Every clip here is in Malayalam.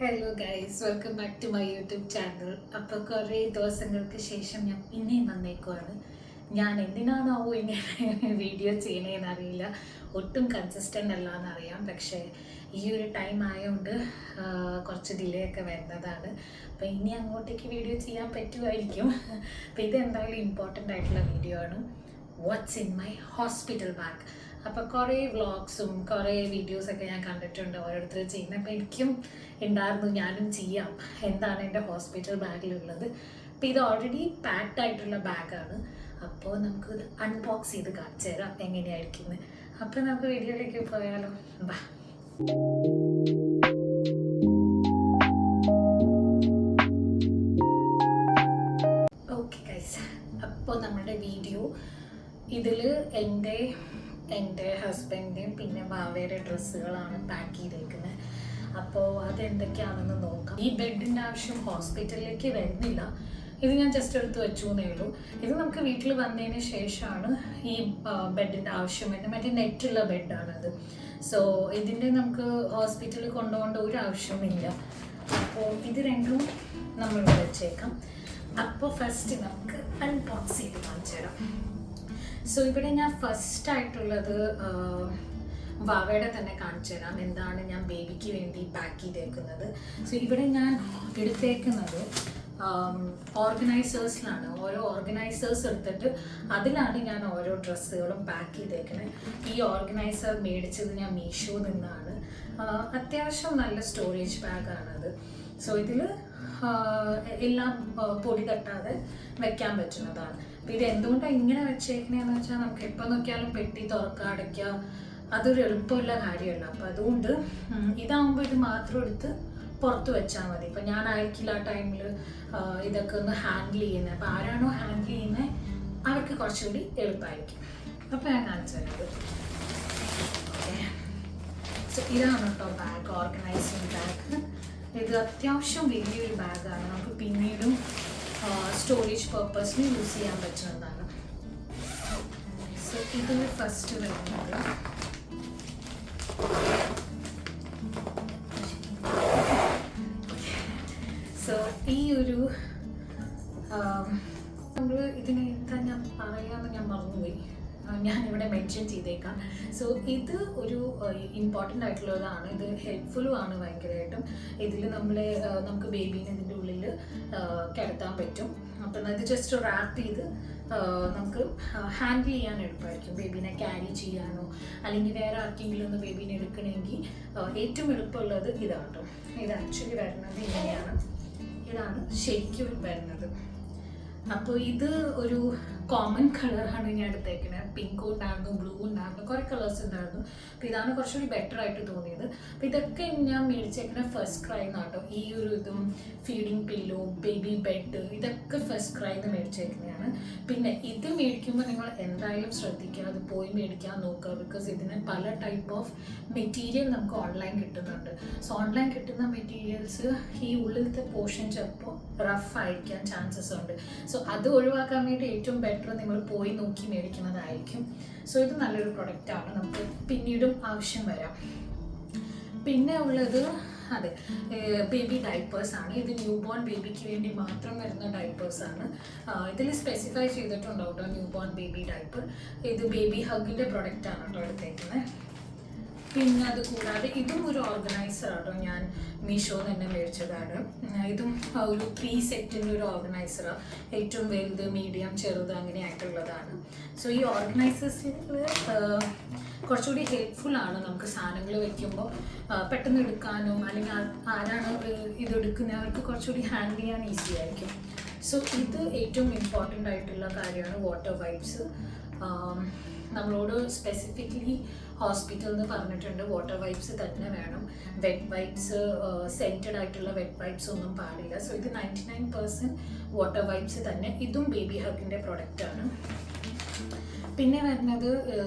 Hello guys, welcome back to my YouTube channel. അപ്പോൾ കുറേ ദിവസങ്ങൾക്ക് ശേഷം ഞാൻ പിന്നെയും വന്നേക്കുവാണ്. ഞാൻ എന്തിനാണാവോ ഇങ്ങനെ വീഡിയോ ചെയ്യണേന്ന് അറിയില്ല, ഒട്ടും കൺസിസ്റ്റൻ്റ് അല്ല എന്നറിയാം. പക്ഷേ ഈ ഒരു ടൈം ആയതുകൊണ്ട് കുറച്ച് ഡിലേ ഒക്കെ വരുന്നതാണ്. അപ്പോൾ ഇനി അങ്ങോട്ടേക്ക് വീഡിയോ ചെയ്യാൻ പറ്റുമായിരിക്കും. അപ്പോൾ ഇതെന്തായാലും ഇമ്പോർട്ടൻ്റ് ആയിട്ടുള്ള വീഡിയോ ആണ്. What's in my hospital bag. അപ്പോൾ കുറേ വ്ളോഗ്സും കുറേ വീഡിയോസൊക്കെ ഞാൻ കണ്ടിട്ടുണ്ട് ഓരോരുത്തർ ചെയ്യുന്നത്. അപ്പോൾ എനിക്കും ഉണ്ടായിരുന്നു ഞാനും ചെയ്യാം എന്താണ് എൻ്റെ ഹോസ്പിറ്റൽ ബാഗിലുള്ളത്. അപ്പോൾ ഇത് ഓൾറെഡി പാക്ഡ് ആയിട്ടുള്ള ബാഗാണ്. അപ്പോൾ നമുക്കിത് അൺബോക്സ് ചെയ്ത് കാണിച്ചു തരാം എങ്ങനെയായിരിക്കുന്നത്. അപ്പോൾ നമുക്ക് വീഡിയോയിലേക്ക് പോയാലോ. ബാ. ഓക്കെ ഗൈസ്, അപ്പോൾ നമ്മുടെ വീഡിയോ ഇതിൽ എൻ്റെ ഹസ്ബൻഡിൻ്റെയും പിന്നെ വാവയുടെ ഡ്രസ്സുകളാണ് പാക്ക് ചെയ്തേക്കുന്നത്. അപ്പോൾ അതെന്തൊക്കെയാണെന്ന് നോക്കാം. ഈ ബെഡിൻ്റെ ആവശ്യം ഹോസ്പിറ്റലിലേക്ക് വരുന്നില്ല, ഇത് ഞാൻ ജസ്റ്റ് എടുത്ത് വെച്ചു എന്നേ ഉള്ളൂ. ഇത് നമുക്ക് വീട്ടിൽ വന്നതിന് ശേഷമാണ് ഈ ബെഡിൻ്റെ ആവശ്യം വരുന്നത്. മറ്റേ നെറ്റുള്ള ബെഡാണത്. സോ ഇതിൻ്റെ നമുക്ക് ഹോസ്പിറ്റലിൽ കൊണ്ടുപോകേണ്ട ഒരു ആവശ്യവുമില്ല. അപ്പോൾ ഇത് രണ്ടും നമ്മൾ വെച്ചേക്കാം. അപ്പോൾ ഫസ്റ്റ് നമുക്ക് അൺബോക്സ് ചെയ്ത് കാണിച്ചു തരാം. സോ ഇവിടെ ഞാൻ ഫസ്റ്റ് ആയിട്ടുള്ളത് വാവയുടെ തന്നെ കാണിച്ചു തരാം എന്താണ് ഞാൻ ബേബിക്ക് വേണ്ടി പാക്ക് ചെയ്തേക്കുന്നത്. സോ ഇവിടെ ഞാൻ എടുത്തേക്കുന്നത് ഓർഗനൈസേഴ്സിലാണ്. ഓരോ ഓർഗനൈസേഴ്സ് എടുത്തിട്ട് അതിലാണ് ഞാൻ ഓരോ ഡ്രസ്സുകളും പാക്ക് ചെയ്തേക്കുന്നത്. ഈ ഓർഗനൈസർ മേടിച്ചത് ഞാൻ മീഷോ നിന്നാണ്. അത്യാവശ്യം നല്ല സ്റ്റോറേജ് ബാഗാണത്. സോ ഇതിൽ എല്ലാം പൊടി തട്ടാതെ വെക്കാൻ പറ്റുന്നതാണ്. അപ്പോൾ ഇത് എന്തുകൊണ്ടാണ് ഇങ്ങനെ വെച്ചേക്കണേന്ന് വെച്ചാൽ നമുക്ക് എപ്പോൾ നോക്കിയാലും പെട്ടി തുറക്കുക അടയ്ക്കുക അതൊരു എളുപ്പമുള്ള കാര്യമല്ല. അപ്പോൾ അതുകൊണ്ട് ഇതാകുമ്പോൾ ഇത് മാത്രം എടുത്ത് പുറത്ത് വെച്ചാൽ മതി. ഇപ്പം ഞാൻ ആയിരിക്കില്ല ആ ടൈമിൽ ഇതൊക്കെ ഒന്ന് ഹാൻഡിൽ ചെയ്യുന്നത്. അപ്പോൾ ആരാണോ ഹാൻഡിൽ ചെയ്യുന്നത് അവർക്ക് കുറച്ചുകൂടി എളുപ്പമായിരിക്കും. അപ്പോൾ ഞാൻ കാണിച്ചു തരുന്നത്. ഓക്കെ, സോ ഇതാണ് കേട്ടോ ബാഗ്, ഓർഗനൈസിങ് ബാഗ്. ഇത് അത്യാവശ്യം വലിയൊരു ബാഗാണ്. നമുക്ക് പിന്നീടും സ്റ്റോറേജ് പർപ്പസിന് യൂസ് ചെയ്യാൻ പറ്റുന്നതാണ്. സോ ഇതിൽ ഫസ്റ്റ് വരുന്നത് സോ ഈ ഒരു നമ്മൾ ഇതിന് എന്താ ഞാൻ പറയാമെന്ന് ഞാൻ മറന്നുപോയി, ഞാനിവിടെ മെൻഷൻ ചെയ്തേക്കാം. സോ ഇത് ഒരു ഇമ്പോർട്ടൻ്റ് ആയിട്ടുള്ളതാണ്. ഇത് ഹെൽപ്ഫുള്ളും ആണ് ഭയങ്കരമായിട്ടും. ഇതിൽ നമുക്ക് ബേബീനെ ഇതിൻ്റെ ഉള്ളിൽ കിടത്താൻ പറ്റും. അപ്പം ഇത് ജസ്റ്റ് റാപ്പ് ചെയ്ത് നമുക്ക് ഹാൻഡിൽ ചെയ്യാൻ എളുപ്പമായിരിക്കും. ബേബീനെ ക്യാരി ചെയ്യാനോ അല്ലെങ്കിൽ വേറെ ആർക്കെങ്കിലും ഒന്ന് ബേബീനെ എടുക്കണമെങ്കിൽ ഏറ്റവും എളുപ്പമുള്ളത് ഇതാണ് കേട്ടോ. ഇത് ആക്ച്വലി വരുന്നത് ഇങ്ങനെയാണ്. ഇതാണ് ശരിക്കും വരുന്നത്. അപ്പോൾ ഇത് ഒരു കോമൺ കളറാണ് ഞാൻ എടുത്തേക്കുന്നത്. പിങ്ക് ഉണ്ടായിരുന്നു, ബ്ലൂ ഉണ്ടായിരുന്നു, കുറേ കളേഴ്സ് ഉണ്ടായിരുന്നു. അപ്പോൾ ഇതാണ് കുറച്ചുകൂടി ബെറ്റർ ആയിട്ട് തോന്നിയത്. അപ്പോൾ ഇതൊക്കെ ഞാൻ മേടിച്ചേക്കുന്ന ഫസ്റ്റ് ക്രൈ എന്നാട്ടോ. ഈ ഒരു ഇതും ഫീഡിങ് പില്ലോ, ബേബി ബെഡ്, ഇതൊക്കെ ഫസ്റ്റ് ക്രൈന്ന് മേടിച്ചേക്കുന്നതാണ്. പിന്നെ ഇത് മേടിക്കുമ്പോൾ നിങ്ങൾ എന്തായാലും ശ്രദ്ധിക്കുക, അത് പോയി മേടിക്കാൻ നോക്കുക. ബിക്കോസ് ഇതിന് പല ടൈപ്പ് ഓഫ് മെറ്റീരിയൽ നമുക്ക് ഓൺലൈൻ കിട്ടുന്നുണ്ട്. സോ ഓൺലൈൻ കിട്ടുന്ന മെറ്റീരിയൽസ് ഈ ഉള്ളിലത്തെ പോർഷൻ ചിലപ്പോൾ റഫ് ആയിരിക്കാൻ ചാൻസസ് ഉണ്ട്. സോ അത് ഒഴിവാക്കാൻ വേണ്ടി ഏറ്റവും ബെറ്റർ നിങ്ങൾ പോയി നോക്കി മേടിക്കുന്നതായിരിക്കും. സോ ഇത് നല്ലൊരു പ്രൊഡക്റ്റാണ്, നമുക്ക് പിന്നീടും ആവശ്യം വരാം. പിന്നെ ഉള്ളത് അതെ ബേബി ഡൈപ്പേഴ്സാണ്. ഇത് ന്യൂ ബോൺ ബേബിക്ക് വേണ്ടി മാത്രം വരുന്ന ഡൈപ്പേഴ്സാണ്. ഇതിൽ സ്പെസിഫൈ ചെയ്തിട്ടുണ്ടോ കേട്ടോ ന്യൂ ബോൺ ബേബി ഡൈപ്പർ. ഇത് ബേബി ഹഗിൻ്റെ പ്രൊഡക്റ്റാണ് കേട്ടോ എടുത്തേക്കുന്നത്. പിന്നെ അത് കൂടാതെ ഇതും ഒരു ഓർഗനൈസർ ആട്ടോ, ഞാൻ മീഷോ തന്നെ മേടിച്ചതാണ്. ഇതും ഒരു 3 സെറ്റിൻ്റെ ഒരു ഓർഗനൈസറാണ്. ഏറ്റവും വലുത്, മീഡിയം, ചെറുത് അങ്ങനെ ആയിട്ടുള്ളതാണ്. സോ ഈ ഓർഗനൈസേഴ്സിൽ കുറച്ചുകൂടി ഹെൽപ്ഫുള്ളാണ്. നമുക്ക് സാധനങ്ങൾ വയ്ക്കുമ്പോൾ പെട്ടെന്ന് എടുക്കാനോ അല്ലെങ്കിൽ ആരാണ് ഇതെടുക്കുന്നത് അവർക്ക് കുറച്ചുകൂടി ഹാൻഡിൽ ചെയ്യാൻ ഈസി ആയിരിക്കും. സോ ഇത് ഏറ്റവും ഇമ്പോർട്ടൻ്റ് ആയിട്ടുള്ള കാര്യമാണ്. വാട്ടർ വൈപ്സ് നമ്മളോട് സ്പെസിഫിക്കലി ഹോസ്പിറ്റലിൽ നിന്ന് പറഞ്ഞിട്ടുണ്ട് വാട്ടർ വൈപ്സ് തന്നെ വേണം. വെറ്റ് വൈപ്സ്, സെൻറ്റഡ് ആയിട്ടുള്ള വെറ്റ് വൈപ്സ് ഒന്നും പാടില്ല. സോ ഇത് 99% വാട്ടർ വൈപ്സ് തന്നെ. ഇതും ബേബി ഹഗിൻ്റെ പ്രൊഡക്റ്റാണ്. പിന്നെ വരുന്നത്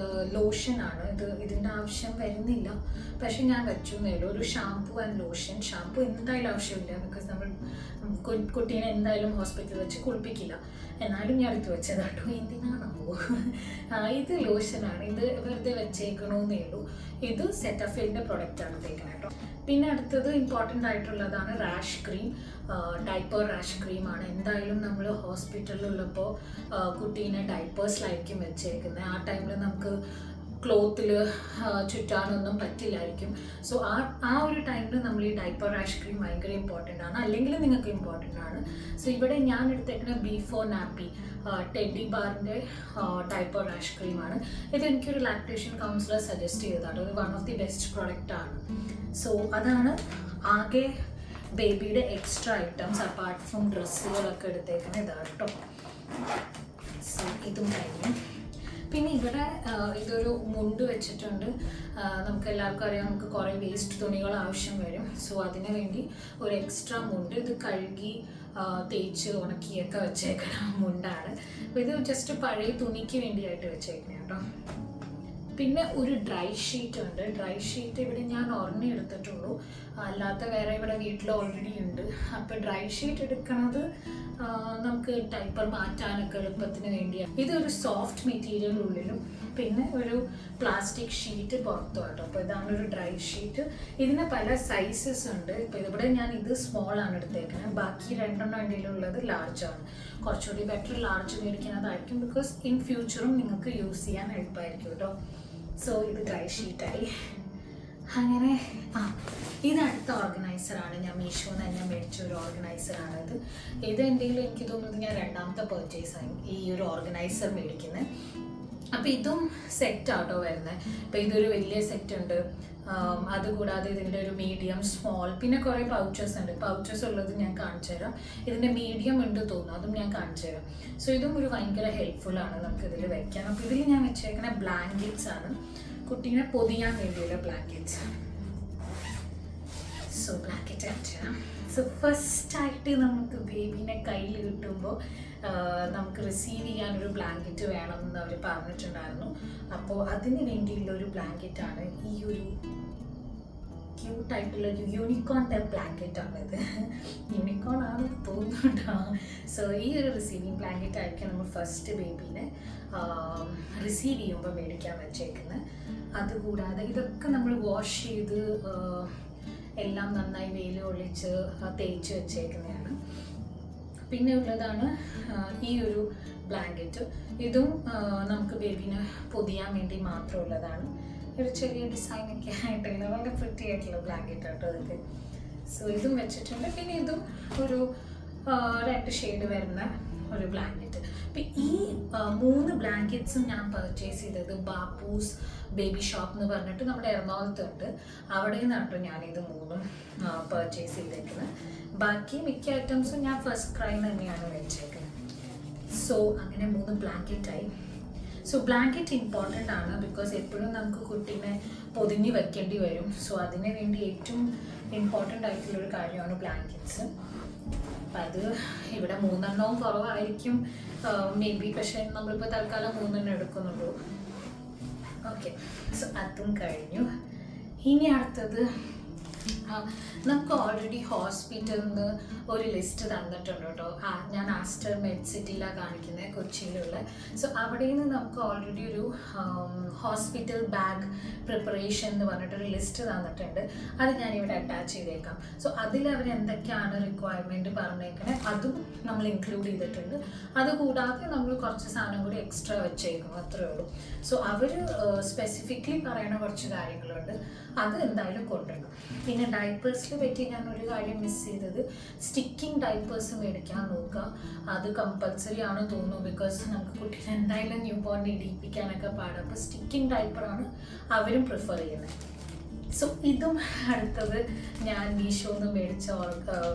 ലോഷനാണ്. ഇതിൻ്റെ ആവശ്യം വരുന്നില്ല, പക്ഷെ ഞാൻ വെച്ചു എന്നേയുള്ളൂ. ഒരു ഷാംപൂ ആൻഡ് ലോഷൻ. ഷാംപൂ എന്തായാലും ആവശ്യമില്ല, ബിക്കോസ് നമ്മൾ കുട്ടീനെ എന്തായാലും ഹോസ്പിറ്റലിൽ വെച്ച് കുളിപ്പിക്കില്ല. എന്നാലും ഞാൻ എടുത്ത് വെച്ചത് കേട്ടോ, എന്തിനാണോ. ഇത് ലോഷനാണ്. ഇത് വെറുതെ വെച്ചേക്കണമെന്നേ ഉള്ളൂ. ഇത് സെറ്റഫിലിൻ്റെ പ്രൊഡക്റ്റാണ് തേക്കുന്നത് കേട്ടോ. പിന്നെ അടുത്തത് ഇമ്പോർട്ടൻ്റ് ആയിട്ടുള്ളതാണ് റാഷ് ക്രീം. ഡൈപ്പർ റാഷ് ക്രീമാണ്. എന്തായാലും നമ്മൾ ഹോസ്പിറ്റലിലുള്ളപ്പോൾ കുട്ടീനെ ഡൈപ്പേഴ്സിലായിരിക്കും വെച്ചേക്കുന്നത്. ആ ടൈമിൽ നമുക്ക് ക്ലോത്തിൽ ചുറ്റാനൊന്നും പറ്റില്ലായിരിക്കും. സോ ആ ഒരു ടൈമിൽ നമ്മൾ ഈ ഡൈപ്പർ റാഷ് ക്രീം ഭയങ്കര ഇമ്പോർട്ടൻ്റ് ആണ്, അല്ലെങ്കിൽ നിങ്ങൾക്ക് ഇമ്പോർട്ടൻ്റ് ആണ്. സോ ഇവിടെ ഞാൻ എടുത്തേക്കുന്ന ബീഫോ നാപ്പി ടെഡി ബാറിൻ്റെ ഡൈപ്പർ റാഷ് ക്രീമാണ്. ഇത് എനിക്കൊരു ലാക്ടേഷൻ കൗൺസിലർ സജസ്റ്റ് ചെയ്തതാണ്. ഒരു വൺ ഓഫ് ദി ബെസ്റ്റ് പ്രൊഡക്റ്റാണ്. സോ അതാണ് ആകെ ബേബിയുടെ എക്സ്ട്രാ ഐറ്റംസ് അപ്പാർട്ട് ഫ്രം ഡ്രസ്സുകളൊക്കെ എടുത്തേക്കുന്നത് ഇതാണ് കേട്ടോ. സോ ഇതും കഴിഞ്ഞു. പിന്നെ ഇവിടെ ഇതൊരു മുണ്ട് വെച്ചിട്ടുണ്ട്. നമുക്ക് എല്ലാവർക്കും അറിയാം, നമുക്ക് കുറേ വേസ്റ്റ് തുണികൾ ആവശ്യം വരും. സോ അതിന് വേണ്ടി ഒരു എക്സ്ട്രാ മുണ്ട്, ഇത് കഴുകി തേച്ച് ഉണക്കിയൊക്കെ വെച്ചേക്കുന്ന മുണ്ടാണ്. അപ്പോൾ ഇത് ജസ്റ്റ് പഴയ തുണിക്ക് വേണ്ടിയായിട്ട് വെച്ചേക്കണേ കേട്ടോ. പിന്നെ ഒരു ഡ്രൈ ഷീറ്റ് ഉണ്ട്. ഡ്രൈ ഷീറ്റ് ഇവിടെ ഞാൻ ഒരെണ്ണം എടുത്തിട്ടുള്ളൂ, അല്ലാത്ത വേറെ ഇവിടെ വീട്ടിൽ ഓൾറെഡി ഉണ്ട്. അപ്പോൾ ഡ്രൈ ഷീറ്റ് എടുക്കുന്നത് നമുക്ക് ഡൈപ്പർ മാറ്റാനൊക്കെ എളുപ്പത്തിന് വേണ്ടിയാണ്. ഇതൊരു സോഫ്റ്റ് മെറ്റീരിയൽ ഉള്ളിലും പിന്നെ ഒരു പ്ലാസ്റ്റിക് ഷീറ്റ് പുറത്തും കേട്ടോ. അപ്പോൾ ഇതാണ് ഒരു ഡ്രൈ ഷീറ്റ്. ഇതിന് പല സൈസസ് ഉണ്ട്. ഇപ്പോൾ ഇവിടെ ഞാൻ ഇത് സ്മോൾ ആണ് എടുത്തേക്കുന്നത്, ബാക്കി രണ്ടെണ്ണം എൻ്റെ ഉള്ളത് ലാർജാണ്. കുറച്ചുകൂടി ബെറ്റർ ലാർജ് മേടിക്കുന്നതായിരിക്കും, ബിക്കോസ് ഇൻ ഫ്യൂച്ചറും നിങ്ങൾക്ക് യൂസ് ചെയ്യാൻ എളുപ്പമായിരിക്കും കേട്ടോ. സോ ഇത് ഡ്രൈ ഷീറ്റായി. അങ്ങനെ ഇത് അടുത്ത ഓർഗനൈസറാണ്. ഞാൻ മീഷോന്ന് തന്നെ മേടിച്ച ഒരു ഓർഗനൈസറാണ് ഇത്. ഇത് എന്തെങ്കിലും എനിക്ക് തോന്നുന്നത് ഞാൻ രണ്ടാമത്തെ പർച്ചേസായി ഈ ഒരു ഓർഗനൈസർ മേടിക്കുന്നത്. അപ്പോൾ ഇതും സെറ്റാട്ടോ വരുന്നത്. അപ്പോൾ ഇതൊരു വലിയ സെറ്റ് ഉണ്ട്. അതുകൂടാതെ ഇതിൻ്റെ ഒരു മീഡിയം, സ്മോൾ, പിന്നെ കുറേ പൗച്ചസ് ഉണ്ട്. പൗച്ചസ് ഉള്ളത് ഞാൻ കാണിച്ചു തരാം. ഇതിൻ്റെ മീഡിയം ഉണ്ട് തോന്നുന്നു, അതും ഞാൻ കാണിച്ചു തരാം. സോ ഇതും ഒരു ഭയങ്കര ഹെൽപ്ഫുള്ളാണ് നമുക്ക് ഇതിൽ വെക്കാൻ. അപ്പോൾ ഇതിൽ ഞാൻ വെച്ചേക്കുന്ന ബ്ലാങ്കറ്റ്സ് ആണ്, കുട്ടീനെ പൊതിയാൻ വേണ്ടിയുള്ള ബ്ലാങ്കറ്റ്സ്. സോ ബ്ലാങ്കറ്റ് കാണിച്ചു തരാം. സോ ഫസ്റ്റായിട്ട് നമുക്ക് ബേബീനെ കയ്യിൽ കിട്ടുമ്പോൾ നമുക്ക് റിസീവ് ചെയ്യാനൊരു ബ്ലാങ്കറ്റ് വേണം എന്ന് അവർ പറഞ്ഞിട്ടുണ്ടായിരുന്നു. അപ്പോൾ അതിന് വേണ്ടിയുള്ള ഒരു ബ്ലാങ്കറ്റാണ് ഈ ഒരു ക്യൂട്ടായിട്ടുള്ള ഒരു യൂണിക്കോൺ ടൈപ്പ് ബ്ലാങ്കറ്റ് ആണിത്. യൂണിക്കോൺ ആണെന്ന് തോന്നുന്നുണ്ടോ? സോ ഈ ഒരു റിസീവിങ് ബ്ലാങ്കറ്റ് ആയിരിക്കും നമ്മൾ ഫസ്റ്റ് ബേബീനെ റിസീവ് ചെയ്യുമ്പോൾ മേടിക്കാൻ വെച്ചേക്കുന്നത്. അതുകൂടാതെ ഇതൊക്കെ നമ്മൾ വാഷ് ചെയ്ത് എല്ലാം നന്നായി വെയിൽ ഒളിച്ച് തേച്ച് വെച്ചേക്കുന്നതാണ്. പിന്നെ ഉള്ളതാണ് ഈ ഒരു ബ്ലാങ്കറ്റ്. ഇതും നമുക്ക് ബേബീനെ പൊതിയാൻ വേണ്ടി മാത്രമുള്ളതാണ്. ഒരു ചെറിയ ഡിസൈനൊക്കെ ആയിട്ടുള്ള വളരെ പ്രിറ്റി ആയിട്ടുള്ള ബ്ലാങ്കറ്റ് ആട്ടോ ഇതൊക്കെ. സോ ഇതും വെച്ചിട്ടുണ്ട്. പിന്നെ ഇതും ഒരു 2 ഷെയ്ഡ് വരുന്ന ഒരു ബ്ലാങ്കറ്റ്. അപ്പം ഈ 3 ബ്ലാങ്കറ്റ്സും ഞാൻ പർച്ചേസ് ചെയ്തത് ബാപ്പൂസ് ബേബി ഷോപ്പ് എന്ന് പറഞ്ഞിട്ട് നമ്മുടെ എറണാകുളത്തുണ്ട്. അവിടെ നിന്നാട്ടോ ഞാനിത് 3ഉം പർച്ചേസ് ചെയ്തേക്കുന്നത്. ബാക്കി മിക്ക ഐറ്റംസും ഞാൻ ഫസ്റ്റ് ക്രൈ തന്നെയാണ് വെച്ചേക്കുന്നത്. സോ അങ്ങനെ 3 ബ്ലാങ്കറ്റായി. സോ ബ്ലാങ്കറ്റ് ഇമ്പോർട്ടൻ്റ് ആണ്, ബിക്കോസ് എപ്പോഴും നമുക്ക് കുട്ടീനെ പൊതിഞ്ഞ് വെക്കേണ്ടി വരും. സോ അതിന് വേണ്ടി ഏറ്റവും ഇമ്പോർട്ടൻ്റ് ആയിട്ടുള്ളൊരു കാര്യമാണ് ബ്ലാങ്കറ്റ്സ്. അപ്പം അത് ഇവിടെ 3 കുറവായിരിക്കും മേ ബി, പക്ഷേ നമ്മളിപ്പോൾ തൽക്കാലം 3 എടുക്കുന്നുള്ളൂ. ഓക്കെ, സോ അതും കഴിഞ്ഞു. ഇനി അടുത്തത് നമുക്ക് ഓൾറെഡി ഹോസ്പിറ്റലിൽ നിന്ന് ഒരു ലിസ്റ്റ് തന്നിട്ടുണ്ട് കേട്ടോ. ഞാൻ ആസ്റ്റർ മെഡ് സിറ്റിയിലാണ് കാണിക്കുന്നത്, കൊച്ചിയിലുള്ള. സോ അവിടെ നിന്ന് നമുക്ക് ഓൾറെഡി ഒരു ഹോസ്പിറ്റൽ ബാഗ് പ്രിപ്പറേഷൻ എന്ന് പറഞ്ഞിട്ടൊരു ലിസ്റ്റ് തന്നിട്ടുണ്ട്. അത് ഞാനിവിടെ അറ്റാച്ച് ചെയ്തേക്കാം. സോ അതിൽ അവർ എന്തൊക്കെയാണ് റിക്വയർമെൻറ്റ് പറഞ്ഞേക്കണേ അതും നമ്മൾ ഇൻക്ലൂഡ് ചെയ്തിട്ടുണ്ട്. അതുകൂടാതെ നമ്മൾ കുറച്ച് സാധനം കൂടി എക്സ്ട്രാ വെച്ചേക്കും, അത്രേ ഉള്ളൂ. സോ അവർ സ്പെസിഫിക്കലി പറയുന്ന കുറച്ച് കാര്യങ്ങളുണ്ട്, അത് എന്തായാലും കൊണ്ടുവരണം. പിന്നെ ഡൈപ്പേഴ്സിൽ പറ്റി ഞാൻ ഒരു കാര്യം മിസ് ചെയ്തത്, സ്റ്റിക്കിംഗ് ഡൈപ്പേഴ്സ് മേടിക്കാൻ നോക്കുക. അത് കമ്പൽസറി ആണ് തോന്നുന്നു, ബിക്കോസ് നമുക്ക് കുട്ടീനെ എന്തായാലും ന്യൂ ബോർൺ ഇടിയിപ്പിക്കാനൊക്കെ പാടാം. അപ്പോൾ സ്റ്റിക്കിംഗ് ഡൈപ്പറാണ് അവരും പ്രിഫർ ചെയ്യുന്നത്. സോ ഇതും അടുത്തത് ഞാൻ മീഷോന്ന് മേടിച്ച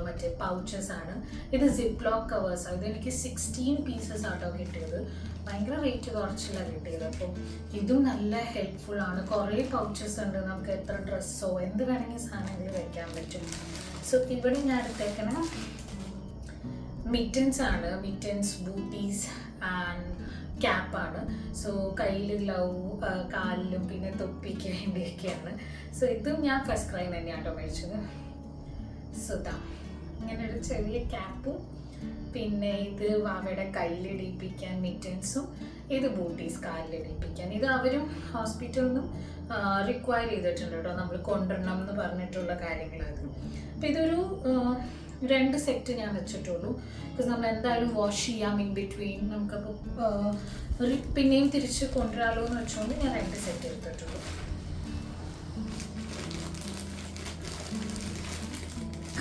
മറ്റേ പൗച്ചസ് ആണ്. ഇത് സിപ്പ് ലോക്ക് കവേഴ്സാണ്. ഇതെനിക്ക് 16 പീസസ് ആട്ടോ കിട്ടിയത്. ഭയങ്കര റേറ്റ് കുറച്ചില്ല കിട്ടിയത്. അപ്പം ഇതും നല്ല ഹെൽപ്ഫുള്ളാണ്. കുറേ പൗച്ചസ് ഉണ്ട്, നമുക്ക് എത്ര ഡ്രസ്സോ എന്ത് വേണമെങ്കിൽ സാധനങ്ങൾ വയ്ക്കാൻ പറ്റും. സോ ഇവിടെ ഞാൻ എടുത്തേക്കണ മിറ്റൻസ് ആണ്. മിറ്റൻസ്, ബൂട്ടീസ് ആൻഡ് ക്യാപ്പാണ്. സോ കയ്യിൽ ഗ്ലൗ, കാലിലും പിന്നെ തൊപ്പിക്ക് വേണ്ടിയൊക്കെയാണ്. സോ ഇതും ഞാൻ ഫസ്റ്റ് ക്രൈ തന്നെയാട്ടോ മേടിച്ചത്. സോ ഇങ്ങനെ ഒരു ചെറിയ ക്യാപ്പും പിന്നെ ഇത് വാവയുടെ കയ്യിലിടിപ്പിക്കാൻ മിറ്റൻസും, ഇത് ബൂട്ടീസ് കാലിലിടിപ്പിക്കാൻ. ഇത് അവരും ഹോസ്പിറ്റലിൽ നിന്നും റിക്വയർ ചെയ്തിട്ടുണ്ട് കേട്ടോ, നമ്മൾ കൊണ്ടുവരണം എന്ന് പറഞ്ഞിട്ടുള്ള കാര്യങ്ങളത്. അപ്പം ഇതൊരു 2 സെറ്റ് ഞാൻ വെച്ചിട്ടുള്ളൂ. ബിക്കോസ് നമ്മൾ എന്തായാലും വാഷ് ചെയ്യാം ഇൻ ബിറ്റ്വീൻ. നമുക്കപ്പോൾ പിന്നെയും തിരിച്ച് കൊണ്ടുവരാമല്ലോ എന്ന് വെച്ചുകൊണ്ട് ഞാൻ 2 സെറ്റ് എടുത്തിട്ടുള്ളൂ.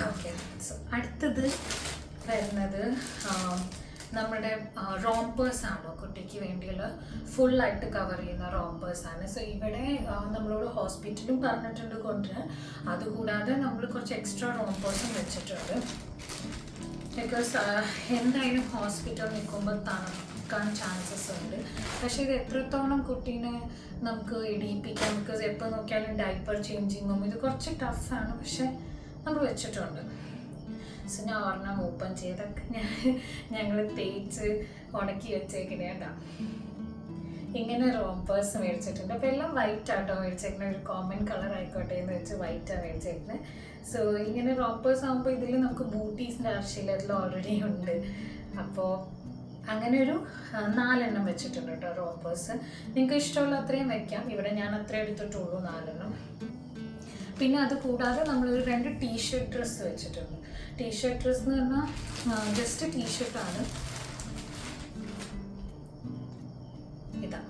ഓക്കെ, സോ അടുത്തത് വരുന്നത് നമ്മുടെ റോംപേഴ്സാണ്. കുട്ടിക്ക് വേണ്ടിയുള്ള ഫുള്ളായിട്ട് കവർ ചെയ്യുന്ന റോംപേഴ്സാണ്. സോ ഇവിടെ നമ്മളോട് ഹോസ്പിറ്റലും പറഞ്ഞിട്ടുണ്ട് കൊണ്ടുവരാൻ. അതുകൂടാതെ നമ്മൾ കുറച്ച് എക്സ്ട്രാ റോംപേഴ്സും വെച്ചിട്ടുണ്ട്. ബിക്കോസ് എന്തായാലും ഹോസ്പിറ്റലിൽ നിൽക്കുമ്പോൾ തണുക്കാൻ ചാൻസസ് ഉണ്ട്. പക്ഷേ ഇത് എത്രത്തോളം കുട്ടീനെ നമുക്ക് ഇടിയിപ്പിക്കാം. ബിക്കോസ് എപ്പോൾ നോക്കിയാലും ഡൈപ്പർ ചേഞ്ചിങ്ങും ഇത് കുറച്ച് ടഫാണ്. പക്ഷെ നമ്മൾ വെച്ചിട്ടുണ്ട്. സോ ഞാൻ ഒരെണ്ണം ഓപ്പൺ ചെയ്തൊക്കെ ഞങ്ങൾ തേച്ച് ഉണക്കി വെച്ചേക്കണേ കേട്ടോ. ഇങ്ങനെ റോംപേഴ്സ് മേടിച്ചിട്ടുണ്ട്. അപ്പോൾ എല്ലാം വൈറ്റ് ആട്ടോ മേടിച്ചേക്കുന്നത്. ഒരു കോമൺ കളർ ആയിക്കോട്ടെ എന്ന് വെച്ച് വൈറ്റാണ് മേടിച്ചേക്കുന്നത്. സോ ഇങ്ങനെ റോംപേഴ്സ് ആകുമ്പോൾ ഇതിൽ നമുക്ക് ബൂട്ടീസിൻ്റെ ആവശ്യമില്ല, അതിൽ ഓൾറെഡി ഉണ്ട്. അപ്പോൾ അങ്ങനെ ഒരു 4 എണ്ണം വെച്ചിട്ടുണ്ട് കേട്ടോ റോംപേഴ്സ്. നിങ്ങൾക്ക് ഇഷ്ടമുള്ള അത്രയും വയ്ക്കാം. ഇവിടെ ഞാൻ അത്രയും എടുത്തിട്ടുള്ളൂ, 4 എണ്ണം. പിന്നെ അത് കൂടാതെ നമ്മളൊരു 2 ടീഷർട്ട് ഡ്രസ്സ് വെച്ചിട്ടുണ്ട്. ടീഷർട്ട് ഡ്രസ്സ് എന്ന് പറഞ്ഞാൽ ജസ്റ്റ് ടീഷർട്ടാണ്. ഇതാ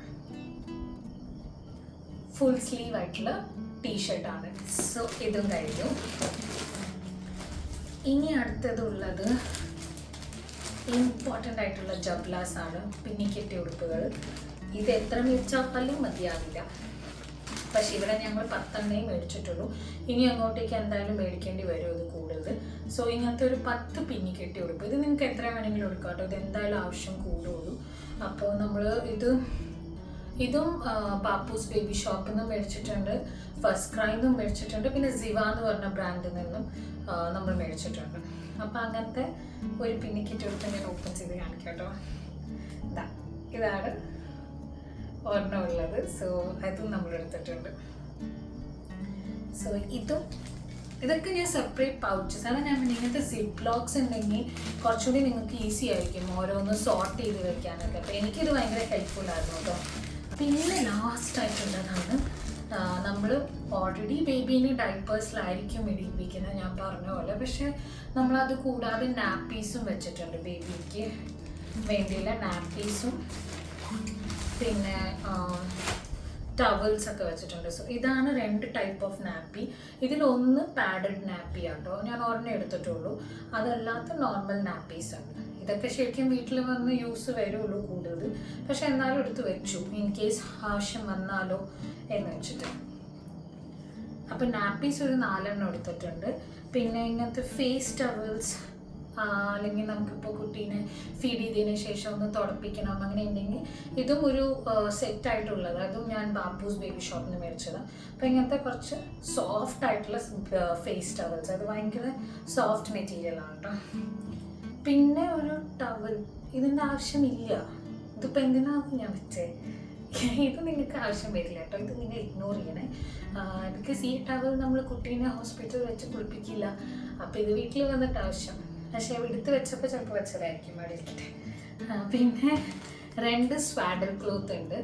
ഫുൾ സ്ലീവ് ആയിട്ടുള്ള ടീഷർട്ടാണ്. സോ ഇതും കഴിഞ്ഞു. ഇനി അടുത്തതുള്ളത് ഇമ്പോർട്ടൻ്റ് ആയിട്ടുള്ള ജബ്ലാസ് ആണ്, പിന്നിക്കെട്ടി ഉടുപ്പുകൾ. ഇത് എത്ര മേടിച്ചാലും മതിയാവില്ല. പക്ഷേ ഇവിടെ ഞങ്ങൾ 10 എണ്ണയും മേടിച്ചിട്ടുള്ളൂ. ഇനി അങ്ങോട്ടേക്ക് എന്തായാലും മേടിക്കേണ്ടി വരും ഇത് കൂടുതൽ. സോ ഇങ്ങനത്തെ ഒരു 10 പിന്നിക്കെട്ടി ഉടുപ്പ്. ഇത് നിങ്ങൾക്ക് എത്ര വേണമെങ്കിലും എടുക്കാം കേട്ടോ. ഇത് എന്തായാലും ആവശ്യം കൂടുള്ളൂ. അപ്പോൾ നമ്മൾ ഇതും പാപ്പൂസ് ബേബി ഷോപ്പിൽ നിന്നും മേടിച്ചിട്ടുണ്ട്, ഫസ്റ്റ് ക്രൈയിൽ നിന്നും മേടിച്ചിട്ടുണ്ട്, പിന്നെ സിവ എന്ന് പറഞ്ഞ ബ്രാൻഡിൽ നിന്നും നമ്മൾ മേടിച്ചിട്ടുണ്ട്. അപ്പോൾ അങ്ങനത്തെ ഒരു പിന്നിക്കെട്ടി ഉടുപ്പ് ഞാൻ ഓപ്പൺ ചെയ്ത് കാണിക്കാം കേട്ടോ. ഇതാണ് ഒരെണ്ണം ഉള്ളത്. സോ അതും നമ്മൾ എടുത്തിട്ടുണ്ട്. സോ ഇതൊക്കെ ഞാൻ സെപ്പറേറ്റ് പൗച്ചസ് ആണ്. ഞാൻ ഇങ്ങനത്തെ സിപ്പ് ലോക്സ് ഉണ്ടെങ്കിൽ കുറച്ചുകൂടി നിങ്ങൾക്ക് ഈസി ആയിരിക്കും ഓരോന്ന് സോർട്ട് ചെയ്ത് വെക്കാനൊക്കെ. അപ്പോൾ എനിക്കിത് ഭയങ്കര ഹെൽപ്ഫുൾ ആയിരുന്നു കേട്ടോ. പിന്നെ ലാസ്റ്റായിട്ടുള്ളതാണ്, നമ്മൾ ഓൾറെഡി ബേബീനെ ഡൈപ്പേഴ്സിലായിരിക്കും ഇടിപ്പിക്കുന്നത് ഞാൻ പറഞ്ഞ പോലെ. പക്ഷെ നമ്മളത് കൂടാതെ നാപ്പീസും വെച്ചിട്ടുണ്ട്. ബേബിക്ക് വേണ്ടിയുള്ള നാപ്പീസും പിന്നെ ടവൽസ് ഒക്കെ വെച്ചിട്ടുണ്ട്. സോ ഇതാണ് 2 ടൈപ്പ് ഓഫ് നാപ്പി. ഇതിലൊന്ന് പാഡഡ് നാപ്പി ആട്ടോ, ഞാൻ ഒരെണ്ണം എടുത്തിട്ടുള്ളൂ. അതല്ലാത്ത നോർമൽ നാപ്പീസ് ഉണ്ട്. ഇതൊക്കെ ശരിക്കും വീട്ടിൽ വന്ന് യൂസ് വരുള്ളൂ കൂടുതൽ. പക്ഷെ എന്നാലും എടുത്ത് വെച്ചു, ഇൻ കേസ് ആവശ്യം വന്നാലോ എന്ന് വെച്ചിട്ട്. അപ്പം നാപ്പീസ് ഒരു 4 എണ്ണം എടുത്തിട്ടുണ്ട്. പിന്നെ ഇങ്ങനത്തെ ഫേസ് ടവൽസ്, അല്ലെങ്കിൽ നമുക്കിപ്പോൾ കുട്ടീനെ ഫീഡ് ചെയ്തതിന് ശേഷം ഒന്ന് തുടപ്പിക്കണം അങ്ങനെ ഉണ്ടെങ്കിൽ ഇതും ഒരു സെറ്റായിട്ടുള്ളത്. അതും ഞാൻ ബാപ്പൂസ് ബേബി ഷോപ്പിൽ നിന്ന് മേടിച്ചതാണ്. അപ്പോൾ ഇങ്ങനത്തെ കുറച്ച് സോഫ്റ്റ് ആയിട്ടുള്ള ഫേസ് ടവൽസ്, അത് ഭയങ്കര സോഫ്റ്റ് മെറ്റീരിയലാണ് കേട്ടോ. പിന്നെ ഒരു ടവൽ, ഇതിൻ്റെ ആവശ്യമില്ല. ഇതിപ്പോൾ എന്തിനാണ് ഞാൻ വെച്ചേ? ഇത് നിങ്ങൾക്ക് ആവശ്യം വരില്ല കേട്ടോ. ഇത് നിങ്ങൾ ഇഗ്നോർ ചെയ്യണേ. ബിക്കോസ് ഈ ടവൽ നമ്മൾ കുട്ടീനെ ഹോസ്പിറ്റലിൽ വെച്ച് കുളിപ്പിക്കില്ല. അപ്പോൾ ഇത് വീട്ടിൽ വന്നിട്ട് ആവശ്യം. പക്ഷേ എടുത്ത് വെച്ചപ്പോൾ ചിലപ്പോൾ വെച്ചതായിരിക്കും, അവിടെ ഇരിക്കട്ടെ. പിന്നെ 2 സ്വാഡൽ ക്ലോത്ത് ഉണ്ട്.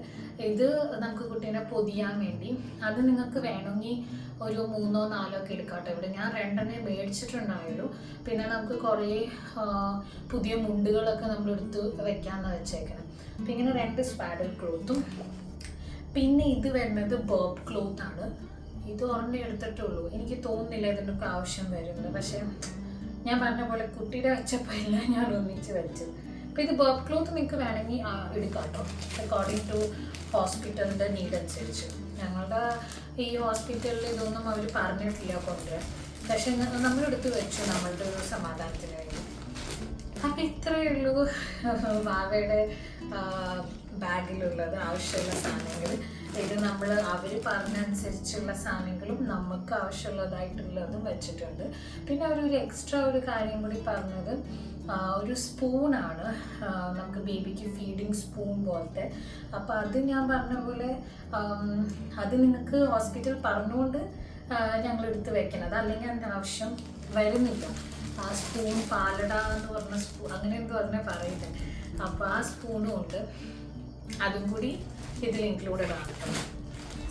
ഇത് നമുക്ക് കുട്ടീനെ പൊതിയാൻ വേണ്ടി. അത് നിങ്ങൾക്ക് വേണമെങ്കിൽ ഒരു 3 or 4 ഒക്കെ എടുക്കാട്ടോ. ഇവിടെ ഞാൻ 2 എണ്ണേ മേടിച്ചിട്ടുണ്ടായുള്ളൂ. പിന്നെ നമുക്ക് കുറേ പുതിയ മുണ്ടുകളൊക്കെ നമ്മൾ എടുത്ത് വെക്കാമെന്ന് വെച്ചേക്കണം. അപ്പം ഇങ്ങനെ 2 സ്വാഡൽ ക്ലോത്തും. പിന്നെ ഇത് വരുന്നത് ബർബ് ക്ലോത്താണ്. ഇത് ഒരെണ്ണം എടുത്തിട്ടുള്ളൂ. എനിക്ക് തോന്നുന്നില്ല ഇതിനൊക്കെ ആവശ്യം വരുന്നത്. പക്ഷേ ഞാൻ പറഞ്ഞ പോലെ കുട്ടിയുടെ വെച്ചപ്പോൾ എല്ലാം ഞാൻ ഒന്നിച്ച് വെച്ചത്. അപ്പോൾ ഇത് ബർബ് ക്ലോത്ത് നിങ്ങൾക്ക് വേണമെങ്കിൽ എടുക്കാം കേട്ടോ, അക്കോർഡിംഗ് ടു ഹോസ്പിറ്റലിൻ്റെ നീഡ് അനുസരിച്ച്. ഞങ്ങളുടെ ഈ ഹോസ്പിറ്റലിൽ ഇതൊന്നും അവർ പറഞ്ഞിട്ടില്ല കൊണ്ടുവരാൻ. പക്ഷെ നമ്മളെടുത്ത് വെച്ചു നമ്മളുടെ ഒരു സമാധാനത്തിന് വേണ്ടി. അപ്പം ഇത്രയേ ഉള്ളൂ വാവയുടെ ബാഗിലുള്ളത്, ആവശ്യമുള്ള സാധനങ്ങൾ. ഇത് നമ്മൾ അവർ പറഞ്ഞനുസരിച്ചുള്ള സാധനങ്ങളും നമുക്ക് ആവശ്യമുള്ളതായിട്ടുള്ളതും വെച്ചിട്ടുണ്ട്. പിന്നെ അവരൊരു എക്സ്ട്രാ ഒരു കാര്യം കൂടി പറഞ്ഞത്, ഒരു സ്പൂണാണ്, നമുക്ക് ബേബിക്ക് ഫീഡിങ് സ്പൂൺ പോലത്തെ. അപ്പോൾ അത് ഞാൻ പറഞ്ഞ പോലെ അത് നിങ്ങൾക്ക് ഹോസ്പിറ്റൽ പറഞ്ഞുകൊണ്ട് ഞങ്ങളെടുത്ത് വെക്കണത്, അല്ലെങ്കിൽ അതിൻ്റെ ആവശ്യം വരുന്നില്ല. ആ സ്പൂൺ പാലട എന്ന് പറഞ്ഞ സ്പൂൺ അങ്ങനെ എന്തോ അതിനെ പറയുന്നത്. അപ്പോൾ ആ സ്പൂണും ഉണ്ട്, അതും കൂടി ഇതിൽ ഇൻക്ലൂഡഡ് ആണ്.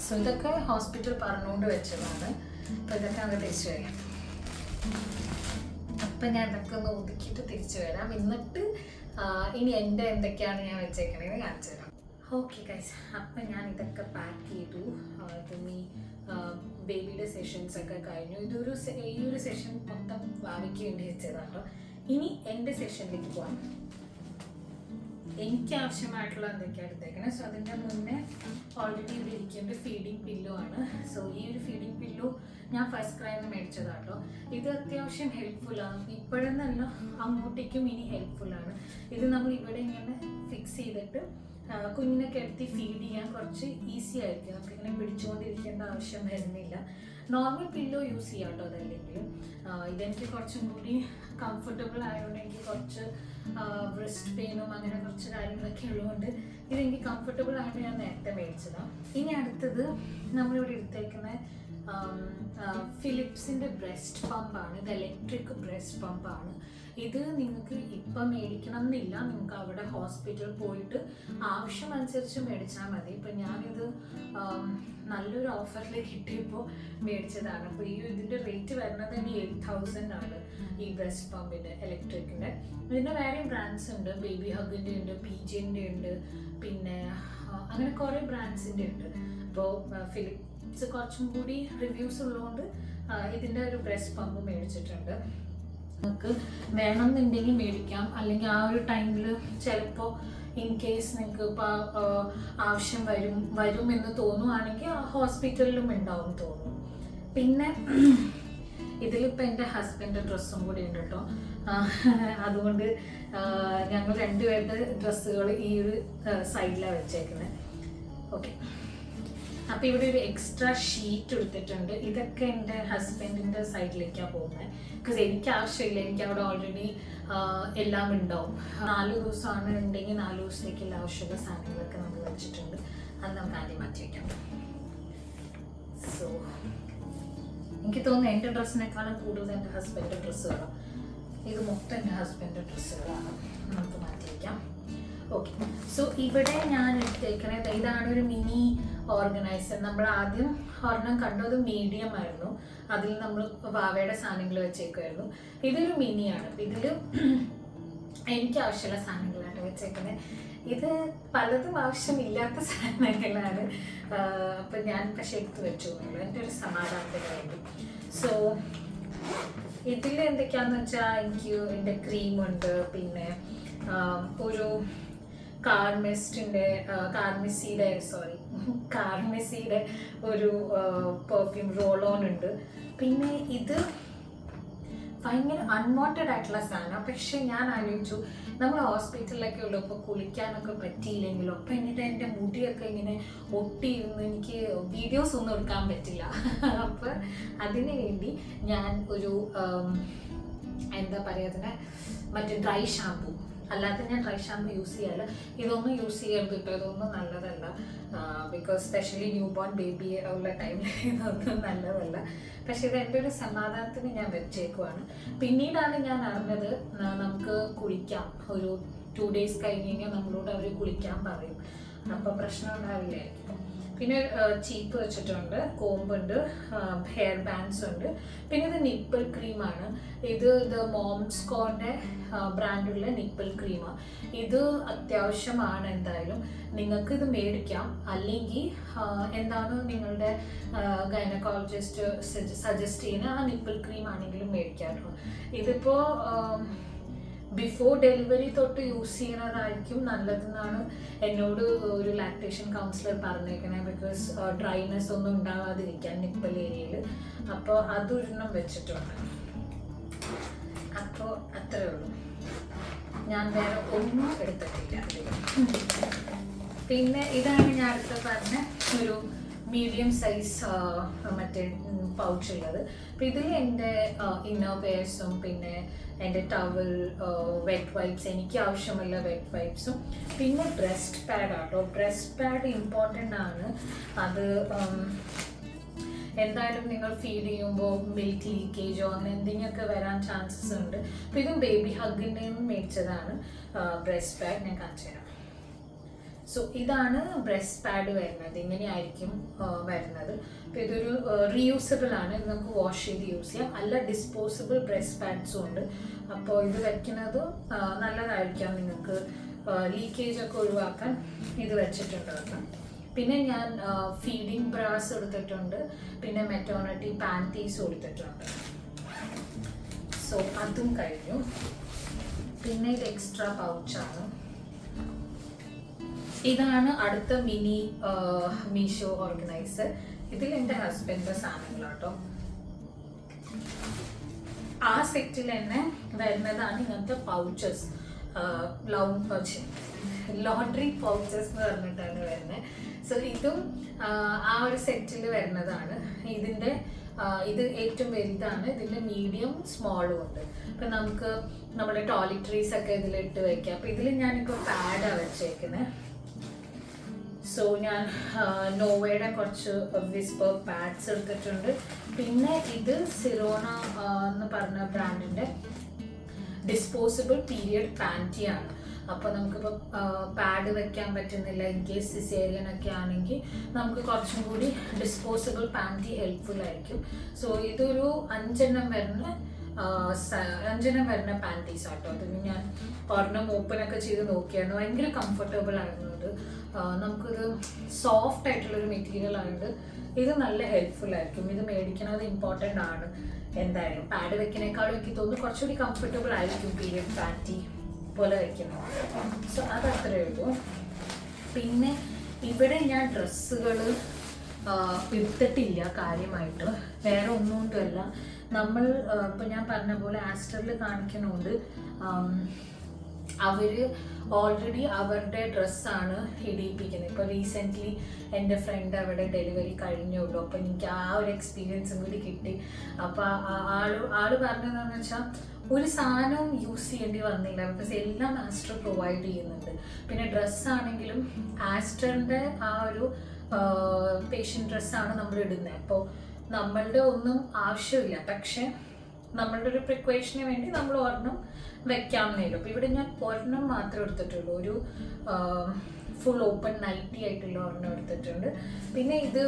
സോ ഇതൊക്കെ ഹോസ്പിറ്റൽ പറഞ്ഞുകൊണ്ട് വെച്ചതാണ്. അപ്പോൾ ഇതൊക്കെ അങ്ങ് തിരിച്ചു വരാം. അപ്പം ഞാൻ ഇതൊക്കെ ഒന്ന് ഒതുക്കിയിട്ട് തിരിച്ചു വരാം. എന്നിട്ട് ഇനി എൻ്റെ എന്തൊക്കെയാണ് ഞാൻ വെച്ചേക്കണേന്ന് കാണിച്ചു തരാം. ഓക്കെ ഗൈസ്, അപ്പം ഞാൻ ഇതൊക്കെ പാക്ക് ചെയ്തു. ഈ ബേബിയുടെ സെഷൻസ് ഒക്കെ കഴിഞ്ഞു. ഈ ഒരു സെഷൻ മൊത്തം ഭാവിക്ക് വേണ്ടി വെച്ചതാണ്. ഇനി എൻ്റെ സെഷനിലേക്ക് പോകാം. എനിക്ക് ആവശ്യമായിട്ടുള്ള എന്തൊക്കെയാണ് എടുത്തേക്കണേ. സോ അതിൻ്റെ മുന്നേ ഓൾറെഡി ഇവിടെ ഇരിക്കേണ്ട ഫീഡിങ് പില്ലോ ആണ്. സോ ഈ ഒരു ഫീഡിങ് പില്ലോ ഞാൻ ഫസ്റ്റ് ക്രൈന്ന് മേടിച്ചതാട്ടോ. ഇത് അത്യാവശ്യം ഹെൽപ്ഫുള്ളാണ്. ഇപ്പോഴെന്നല്ല, അങ്ങോട്ടേക്കും ഇനി ഹെൽപ്ഫുള്ളാണ്. ഇത് നമ്മൾ ഇവിടെ ഇങ്ങനെ ഫിക്സ് ചെയ്തിട്ട് കുഞ്ഞിനൊക്കെ എടുത്ത് ഫീഡ് ചെയ്യാൻ കുറച്ച് ഈസി ആയിരിക്കും. നമുക്കിങ്ങനെ പിടിച്ചുകൊണ്ടിരിക്കേണ്ട ആവശ്യം വരുന്നില്ല. നോർമൽ പില്ലോ യൂസ് ചെയ്യാം കേട്ടോ. അതല്ലെങ്കിലും ഇതെനിക്ക് കുറച്ചും കൂടി കംഫർട്ടബിൾ ആയതുകൊണ്ട് എനിക്ക് കുറച്ച് ബ്രസ്റ്റ് പെയിനും അങ്ങനെ കുറച്ച് കാര്യങ്ങളൊക്കെ ഉള്ളതുകൊണ്ട് ഇതെനിക്ക് കംഫർട്ടബിൾ ആയിട്ട് ഞാൻ നേരത്തെ മേടിച്ചതാണ്. ഇനി അടുത്തത് നമ്മളിവിടെ എടുത്തേക്കുന്ന ഫിലിപ്സിൻ്റെ ബ്രസ്റ്റ് പമ്പാണ്. ഇത് ഇലക്ട്രിക് ബ്രസ്റ്റ് പമ്പാണ്. ഇത് നിങ്ങൾക്ക് ഇപ്പം മേടിക്കണം എന്നില്ല, നിങ്ങൾക്ക് അവിടെ ഹോസ്പിറ്റലിൽ പോയിട്ട് ആവശ്യമനുസരിച്ച് മേടിച്ചാൽ മതി. ഇപ്പം ഞാനിത് നല്ലൊരു ഓഫറിൽ കിട്ടിയപ്പോൾ മേടിച്ചതാണ്. അപ്പോൾ ഇതിൻ്റെ റേറ്റ് വരുന്നത് തന്നെ 8,000 ആണ് ഈ ബ്രസ്റ്റ് പമ്പിൻ്റെ ഇലക്ട്രിക്കിൻ്റെ. ഇതിൻ്റെ വേറെയും ബ്രാൻഡ്സ് ഉണ്ട്. ബേബി ഹഗിൻ്റെ ഉണ്ട്, PJ-ൻ്റെ ഉണ്ട്, പിന്നെ അങ്ങനെ കുറേ ബ്രാൻഡ്സിൻ്റെ ഉണ്ട്. അപ്പോൾ ഫിലിപ്സ് കുറച്ചും കൂടി റിവ്യൂസ് ഉള്ളതുകൊണ്ട് ഇതിൻ്റെ ഒരു ബ്രസ്റ്റ് പമ്പ് മേടിച്ചിട്ടുണ്ട്. നിങ്ങൾക്ക് വേണമെന്നുണ്ടെങ്കിൽ മേടിക്കാം. അല്ലെങ്കിൽ ആ ഒരു ടൈമിൽ ചിലപ്പോൾ ഇൻ കേസ് നിങ്ങൾക്ക് ഇപ്പോൾ ആവശ്യം വരുമെന്ന് തോന്നുവാണെങ്കിൽ ഹോസ്പിറ്റലിലും ഉണ്ടാവും തോന്നും. പിന്നെ ഇതിലിപ്പോൾ എൻ്റെ ഹസ്ബൻഡ് ഡ്രസ്സും കൂടി ഉണ്ട് കേട്ടോ. അതുകൊണ്ട് ഞങ്ങൾ രണ്ടുപേരുടെ ഡ്രസ്സുകൾ ഈ ഒരു സൈഡിലാണ് വെച്ചേക്കുന്നത്. ഓക്കെ, അപ്പോൾ ഇവിടെ ഒരു എക്സ്ട്രാ ഷീറ്റ് എടുത്തിട്ടുണ്ട്. ഇതൊക്കെ എൻ്റെ ഹസ്ബൻഡിൻ്റെ സൈഡിലേക്കാണ് പോകുന്നത്. ബിക്കോസ് എനിക്ക് ആവശ്യമില്ല, എനിക്ക് അവിടെ ഓൾറെഡി എല്ലാം ഉണ്ടാവും. 4 ദിവസമാണ് ഉണ്ടെങ്കിൽ 4 ദിവസത്തേക്കുള്ള ആവശ്യമുള്ള സാധനങ്ങളൊക്കെ നമ്മൾ വെച്ചിട്ടുണ്ട്. അത് നമുക്ക് ആദ്യം മാറ്റി വയ്ക്കാം. സോ എനിക്ക് തോന്നുന്നു എൻ്റെ ഡ്രസ്സിനേക്കാളും കൂടുതൽ എൻ്റെ ഹസ്ബൻഡിൻ്റെ ഡ്രസ്സുകളാണ്. ഇത് മൊത്തം എൻ്റെ ഹസ്ബൻഡിൻ്റെ ഡ്രസ്സുകളാണ്. നമുക്ക് മാറ്റി വയ്ക്കാം. ഓക്കെ, സോ ഇവിടെ ഞാൻ എടുത്തേക്കണത് ഇതാണ് ഒരു മിനി ഓർഗനൈസർ. നമ്മൾ ആദ്യം ഒരെണ്ണം കണ്ടത് മീഡിയം ആയിരുന്നു, അതിൽ നമ്മൾ വാവയുടെ സാധനങ്ങൾ വെച്ചേക്കുമായിരുന്നു. ഇതൊരു മിനിയാണ്. ഇതിൽ എനിക്ക് ആവശ്യമുള്ള സാധനങ്ങളാണ് വെച്ചേക്കുന്നത്. ഇത് പലതും ആവശ്യമില്ലാത്ത സാധനങ്ങളാണ്. അപ്പം ഞാൻ പക്ഷെ എടുത്ത് വെച്ചു എന്നുള്ളൂ എൻ്റെ ഒരു സമാധാനത്തിന് വേണ്ടി. സോ ഇതിൽ എന്തൊക്കെയാണെന്ന് വെച്ചാൽ എനിക്ക് എൻ്റെ ക്രീമുണ്ട്, പിന്നെ ഒരു കാർമെസിയുടെ ഒരു പെർഫ്യൂം റോൾ ഓൺ ഉണ്ട്. പിന്നെ ഇത് ഭയങ്കര അൺവാണ്ടഡ് ആയിട്ടുള്ള സാധനം. പക്ഷെ ഞാൻ ആലോചിച്ചു, നമ്മൾ ഹോസ്പിറ്റലിലൊക്കെ ഉള്ളപ്പോൾ കുളിക്കാനൊക്കെ പറ്റിയില്ലെങ്കിലോ, അപ്പം എന്നിട്ട് എൻ്റെ മുടിയൊക്കെ ഇങ്ങനെ ഒട്ടിയിരുന്ന് എനിക്ക് വീഡിയോസ് ഒന്നും എടുക്കാൻ പറ്റില്ല. അപ്പം അതിന് വേണ്ടി ഞാൻ ഒരു എന്താ പറയുക, അതിനെ മറ്റേ ഡ്രൈ ഷാമ്പൂ, അല്ലാതെ ഞാൻ ഡ്രൈ ഷാമ്പു യൂസ് ചെയ്യാറ്. ഇതൊന്നും യൂസ് ചെയ്യരുത് കേട്ടോ, ഇതൊന്നും നല്ലതല്ല. Because specially new born baby ഉള്ള ടൈമിൽ ഇതൊന്നും നല്ലതല്ല. പക്ഷെ ഇത് എൻ്റെ ഒരു സമാധാനത്തിന് ഞാൻ വെച്ചേക്കുവാണ്. പിന്നീടാണ് ഞാൻ അറിഞ്ഞത് നമുക്ക് കുളിക്കാം, ഒരു 2 days കഴിഞ്ഞ് കഴിഞ്ഞാൽ നമ്മളോട് അവർ കുളിക്കാൻ പറയും. അപ്പോൾ പ്രശ്നം ഉണ്ടാവില്ലായിരിക്കും. പിന്നെ ചീപ്പ് വെച്ചിട്ടുണ്ട്, കോമ്പുണ്ട്, ഹെയർ ബാൻഡ്സ് ഉണ്ട്. പിന്നെ ഇത് നിപ്പിൾ ക്രീമാണ്. ഇത് മോംസ്കോൻ്റെ ബ്രാൻഡുള്ള നിപ്പിൾ ക്രീമാണ്. ഇത് അത്യാവശ്യമാണ്. എന്തായാലും നിങ്ങൾക്ക് ഇത് മേടിക്കാം. അല്ലെങ്കിൽ എന്താണ് നിങ്ങളുടെ ഗൈനക്കോളജിസ്റ്റ് സജസ്റ്റ് ചെയ്യുന്ന ആ നിപ്പിൾ ക്രീം ആണെങ്കിലും മേടിക്കാമല്ലോ. ഇതിപ്പോൾ ബിഫോർ ഡെലിവറി തൊട്ട് യൂസ് ചെയ്യുന്നതായിരിക്കും നല്ലതെന്നാണ് എന്നോട് ഒരു ലാക്ടേഷൻ കൗൺസിലർ പറഞ്ഞേക്കണേ. ബിക്കോസ് ഡ്രൈനെസ് ഒന്നും ഉണ്ടാകാതിരിക്കാൻ നിപ്പിൾ ഏരിയയിൽ. അപ്പോൾ അതൊരെണ്ണം വെച്ചിട്ടുണ്ട്. അപ്പോൾ അത്രയേ ഉള്ളൂ, ഞാൻ വേറെ ഒന്നും എടുത്തിട്ടില്ല. പിന്നെ ഇതാണ് ഞാൻ അടുത്ത പറഞ്ഞ ഒരു മീഡിയം സൈസ് മറ്റേ പൗച്ചുള്ളത്. അപ്പോൾ ഇതിൽ എൻ്റെ ഇന്നർ വെയർസും പിന്നെ എൻ്റെ ടവൽ, വെറ്റ് വൈപ്സ്, എനിക്ക് ആവശ്യമുള്ള വെറ്റ് വൈപ്സും, പിന്നെ ബ്രസ്റ്റ് പാഡ് ആട്ടോ. ബ്രസ്റ്റ് പാഡ് ഇമ്പോർട്ടൻ്റ് ആണ്. അത് എന്തായാലും നിങ്ങൾ ഫീഡ് ചെയ്യുമ്പോൾ മിൽക്ക് ലീക്കേജോ അങ്ങനെ എന്തെങ്കിലുമൊക്കെ വരാൻ ചാൻസസ് ഉണ്ട്. അപ്പോൾ ഇതും ബേബി ഹഗിൻ്റെ നിന്ന് മേടിച്ചതാണ് ബ്രസ്റ്റ് പാഡ്. ഞാൻ കാണിച്ചു തരാം. സോ ഇതാണ് ബ്രസ്റ്റ് പാഡ് വരുന്നത്, ഇങ്ങനെയായിരിക്കും വരുന്നത്. അപ്പോൾ ഇതൊരു റീയൂസബിൾ ആണ്, ഇത് നമുക്ക് വാഷ് ചെയ്ത് യൂസ് ചെയ്യാം. അല്ല ഡിസ്പോസിബിൾ ബ്രസ്റ്റ് പാഡ്സും ഉണ്ട്. അപ്പോൾ ഇത് വയ്ക്കുന്നത് നല്ലതായിരിക്കാം നിങ്ങൾക്ക് ലീക്കേജ് ഒക്കെ ഒഴിവാക്കാൻ ഇത് വെച്ചിട്ടുണ്ട് കേട്ടോ. പിന്നെ ഞാൻ ഫീഡിങ് ബ്രാസ് എടുത്തിട്ടുണ്ട്, പിന്നെ മെറ്റേണിറ്റി പാൻറ്റീസ് കൊടുത്തിട്ടുണ്ട്. സോ അതും കഴിഞ്ഞു. പിന്നെ ഇത് എക്സ്ട്രാ പൗച്ചാണ്. ഇതാണ് അടുത്ത മിനി മീഷോ ഓർഗനൈസർ. ഇതിൽ എൻ്റെ ഹസ്ബൻഡിൻ്റെ സാധനങ്ങളാട്ടോ. ആ സെറ്റിൽ തന്നെ വരുന്നതാണ് ഇങ്ങനത്തെ പൗച്ചസ്, ലോണ്ടറി പൗച്ചസ് എന്ന് പറഞ്ഞിട്ടാണ് വരുന്നത്. സോ ഇതും ആ ഒരു സെറ്റിൽ വരുന്നതാണ്. ഇത് ഏറ്റവും വലുതാണ്, ഇതിൻ്റെ മീഡിയം സ്മോളും ഉണ്ട്. അപ്പം നമുക്ക് നമ്മുടെ ടോയ്ലറ്ററീസ് ഒക്കെ ഇതിലിട്ട് വയ്ക്കാം. അപ്പം ഇതിൽ ഞാനിപ്പോൾ പാഡാണ് വെച്ചേക്കുന്നത്. സോ ഞാൻ നോവയുടെ കുറച്ച് വിസ്പർ പാഡ്സ് എടുത്തിട്ടുണ്ട്. പിന്നെ ഇത് സിറോണ എന്ന് പറഞ്ഞ ബ്രാൻഡിൻ്റെ ഡിസ്പോസിബിൾ പീരിയഡ് പാൻറ്റിയാണ്. അപ്പോൾ നമുക്കിപ്പോൾ പാഡ് വെക്കാൻ പറ്റുന്നില്ല, ഇൻ കേസ് സിസേറിയൻ ഒക്കെ ആണെങ്കിൽ നമുക്ക് കുറച്ചും കൂടി ഡിസ്പോസിബിൾ പാൻറ്റി ഹെൽപ്ഫുൾ ആയിരിക്കും. സോ ഇതൊരു 5 വരുന്ന പാൻറ്റീസ് ആട്ടോ. അതിന് ഞാൻ ഒരെണ്ണം ഓപ്പണൊക്കെ ചെയ്ത് നോക്കിയായിരുന്നു, ഭയങ്കര കംഫർട്ടബിൾ ആയിരുന്നു. അത് നമുക്കൊരു സോഫ്റ്റ് ആയിട്ടുള്ളൊരു മെറ്റീരിയൽ ആയതുകൊണ്ട് ഇത് നല്ല ഹെൽപ്ഫുൾ ആയിരിക്കും. ഇത് മേടിക്കുന്നത് ഇമ്പോർട്ടൻ്റ് ആണ്. എന്തായാലും പാഡ് വെക്കുന്നേക്കാളും എനിക്ക് തോന്നുന്നു കുറച്ചുകൂടി കംഫർട്ടബിൾ ആയിരിക്കും പീരിയഡ് പാൻറ്റി പോലെ വയ്ക്കുന്നത്. സോ അതത്രയേ ഉള്ളൂ. പിന്നെ ഇവിടെ ഞാൻ ഡ്രസ്സുകൾ എടുത്തിട്ടില്ല കാര്യമായിട്ട്, വേറെ ഒന്നുകൊണ്ടുമല്ല. നമ്മൾ ഇപ്പം ഞാൻ പറഞ്ഞ പോലെ ആസ്റ്ററിൽ കാണിക്കണോണ്ട് അവർ ഓൾറെഡി അവരുടെ ഡ്രസ്സാണ് ഇടിയിപ്പിക്കുന്നത്. ഇപ്പോൾ റീസെൻ്റ്ലി എൻ്റെ ഫ്രണ്ട് അവിടെ ഡെലിവറി കഴിഞ്ഞുള്ളൂ. അപ്പോൾ എനിക്ക് ആ ഒരു എക്സ്പീരിയൻസും കൂടി കിട്ടി. അപ്പോൾ ആള് പറഞ്ഞതെന്ന് വെച്ചാൽ ഒരു സാധനവും യൂസ് ചെയ്യേണ്ടി വന്നില്ല, ബിക്കോസ് എല്ലാം ആസ്റ്റർ പ്രൊവൈഡ് ചെയ്യുന്നുണ്ട്. പിന്നെ ഡ്രസ്സാണെങ്കിലും ആസ്റ്ററിൻ്റെ ആ ഒരു പേഷ്യൻ്റ് ഡ്രസ്സാണ് നമ്മൾ ഇടുന്നത്. അപ്പോൾ നമ്മളുടെ ഒന്നും ആവശ്യമില്ല, പക്ഷേ നമ്മളുടെ ഒരു പ്രിക്വേഷന് വേണ്ടി നമ്മൾ ഒരെണ്ണം വെക്കാമെന്നേലും. അപ്പോൾ ഇവിടെ ഞാൻ ഒരെണ്ണം മാത്രമേ എടുത്തിട്ടുള്ളൂ, ഒരു ഫുൾ ഓപ്പൺ നൈറ്റി ആയിട്ടുള്ള ഒരെണ്ണം എടുത്തിട്ടുണ്ട്. പിന്നെ ഇത്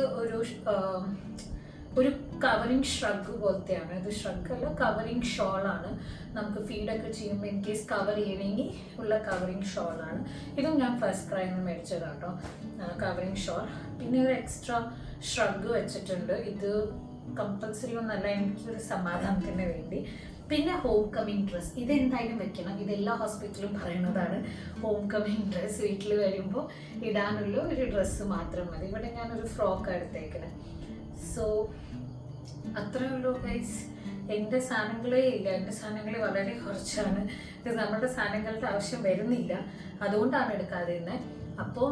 ഒരു കവറിങ് ഷ്രഗ് പോലത്തെയാണ്. ഇത് ഷ്രഗ് അല്ല, കവറിങ് ഷോളാണ്. നമുക്ക് ഫീഡൊക്കെ ചെയ്യുമ്പോൾ ഇൻ കേസ് കവർ ചെയ്യണമെങ്കിൽ ഉള്ള കവറിങ് ഷോളാണ്. ഇതും ഞാൻ ഫസ്റ്റ് ക്രൈയിൽ നിന്ന് മേടിച്ചതാണ് കേട്ടോ, കവറിങ് ഷോൾ. പിന്നെ ഒരു എക്സ്ട്രാ ഷ്രഗ് വെച്ചിട്ടുണ്ട്. ഇത് കമ്പൽസറി ഒന്നല്ല, എനിക്കൊരു സമാധാനത്തിന് വേണ്ടി. പിന്നെ ഹോം കമ്മിങ് ഡ്രസ്സ്, ഇതെന്തായാലും വെക്കണം. ഇതെല്ലാ ഹോസ്പിറ്റലും പറയുന്നതാണ്, ഹോം കമ്മിങ് ഡ്രസ്സ് വീട്ടിൽ വരുമ്പോൾ ഇടാനുള്ള ഒരു ഡ്രസ്സ് മാത്രം മതി. ഇവിടെ ഞാനൊരു ഫ്രോക്ക് എടുത്തേക്കണേ. സോ അത്രയേ ഉള്ളൂ ഗൈസ്. എൻ്റെ സാധനങ്ങളേ ഇല്ല, എൻ്റെ സാധനങ്ങൾ വളരെ കുറച്ചാണ്. ഇത് നമ്മുടെ സാധനങ്ങളുടെ ആവശ്യം വരുന്നില്ല, അതുകൊണ്ടാണ് എടുക്കാതിരുന്നത്. അപ്പോൾ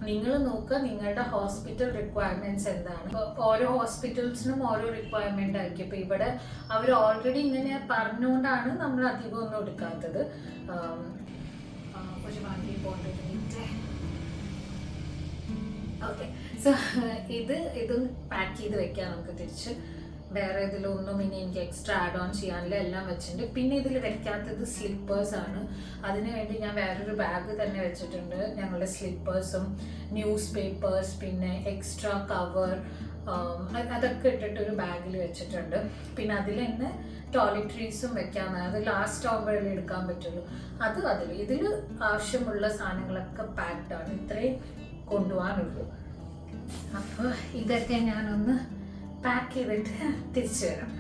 നിങ്ങൾ നോക്കുക നിങ്ങളുടെ ഹോസ്പിറ്റൽ റിക്വയർമെൻറ്റ്സ് എന്താണ്. ഓരോ ഹോസ്പിറ്റൽസിനും ഓരോ റിക്വയർമെൻ്റ് ആയിരിക്കും. ഇപ്പോൾ ഇവിടെ അവർ ഓൾറെഡി ഇങ്ങനെ പറഞ്ഞുകൊണ്ടാണ് നമ്മൾ അധികം ഒന്നും എടുക്കാത്തത്. ഒരു വണ്ടി പോകേണ്ടത്. ഓക്കെ, സോ ഇതും പാക്ക് ചെയ്ത് വെക്കാം നമുക്ക് തിരിച്ച്. വേറെ ഇതിലൊന്നും ഇനി എനിക്ക് എക്സ്ട്രാ ആഡ് ഓൺ ചെയ്യാനില്ല, എല്ലാം വെച്ചിട്ടുണ്ട്. പിന്നെ ഇതിൽ വെക്കാത്തത് സ്ലിപ്പേഴ്സാണ്. അതിന് വേണ്ടി ഞാൻ വേറൊരു ബാഗ് തന്നെ വെച്ചിട്ടുണ്ട്. ഞങ്ങളുടെ സ്ലിപ്പേഴ്സും ന്യൂസ് പേപ്പേഴ്സ് പിന്നെ എക്സ്ട്രാ കവർ അതൊക്കെ ഇട്ടിട്ടൊരു ബാഗിൽ വെച്ചിട്ടുണ്ട്. പിന്നെ അതിൽ തന്നെ ടോയ്ലറ്ററീസും വെക്കാമെന്ന്, അത് ലാസ്റ്റ് ആകുമ്പോഴല്ലേ എടുക്കാൻ പറ്റുള്ളൂ. ഇതിൽ ആവശ്യമുള്ള സാധനങ്ങളൊക്കെ പാക്ഡാണ്. ഇത്രയും കൊണ്ടുപോകാനുള്ളൂ. അപ്പോൾ ഇതൊക്കെ ഞാനൊന്ന് പാക്ക് ചെയ്തിട്ട് തിരിച്ചു വരാം.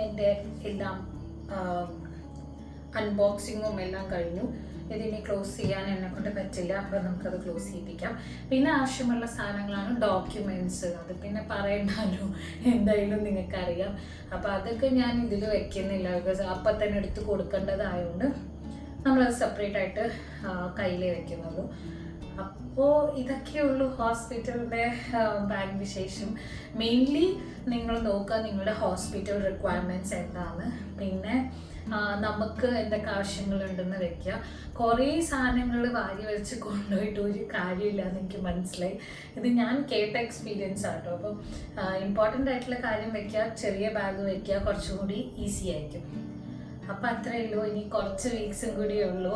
എൻ്റെ എല്ലാം അൺബോക്സിങ്ങും എല്ലാം കഴിഞ്ഞു. ഇതിനി ക്ലോസ് ചെയ്യാൻ എന്നെ കൊണ്ട് പറ്റില്ല, അപ്പോൾ നമുക്കത് ക്ലോസ് ചെയ്യിപ്പിക്കാം. പിന്നെ ആവശ്യമുള്ള സാധനങ്ങളാണ് ഡോക്യുമെൻറ്റ്സ്. അത് പിന്നെ പറയണ്ടല്ലോ, എന്തായാലും നിങ്ങൾക്കറിയാം. അപ്പോൾ അതൊക്കെ ഞാൻ ഇതിൽ വെക്കുന്നില്ല, ബിക്കോസ് അപ്പം തന്നെ എടുത്ത് കൊടുക്കേണ്ടതായതുകൊണ്ട് നമ്മളത് സെപ്പറേറ്റ് ആയിട്ട് കയ്യിലേ വെക്കുന്നുള്ളൂ. അപ്പോൾ ഇതൊക്കെയുള്ളൂ ഹോസ്പിറ്റലിൻ്റെ ബാഗ് വിശേഷം. മെയിൻലി നിങ്ങൾ നോക്കുക നിങ്ങളുടെ ഹോസ്പിറ്റൽ റിക്വയർമെൻറ്റ്സ് എന്താണ്, പിന്നെ നമുക്ക് എന്തൊക്കെ ആവശ്യങ്ങളുണ്ടെന്ന് വെക്കുക. കുറേ സാധനങ്ങൾ വാരി വരച്ച് കൊണ്ടുപോയിട്ട് ഒരു കാര്യമില്ല എന്ന് എനിക്ക് മനസ്സിലായി. ഇത് ഞാൻ കേട്ട എക്സ്പീരിയൻസ് ആട്ടോ. അപ്പം ഇമ്പോർട്ടൻ്റ് ആയിട്ടുള്ള കാര്യം വെക്കുക, ചെറിയ ബാഗ് വെക്കുക, കുറച്ചും കൂടി ഈസി ആയിരിക്കും. അപ്പം അത്രയേ ഉള്ളൂ. ഇനി കുറച്ച് വീക്സും കൂടിയേ ഉള്ളൂ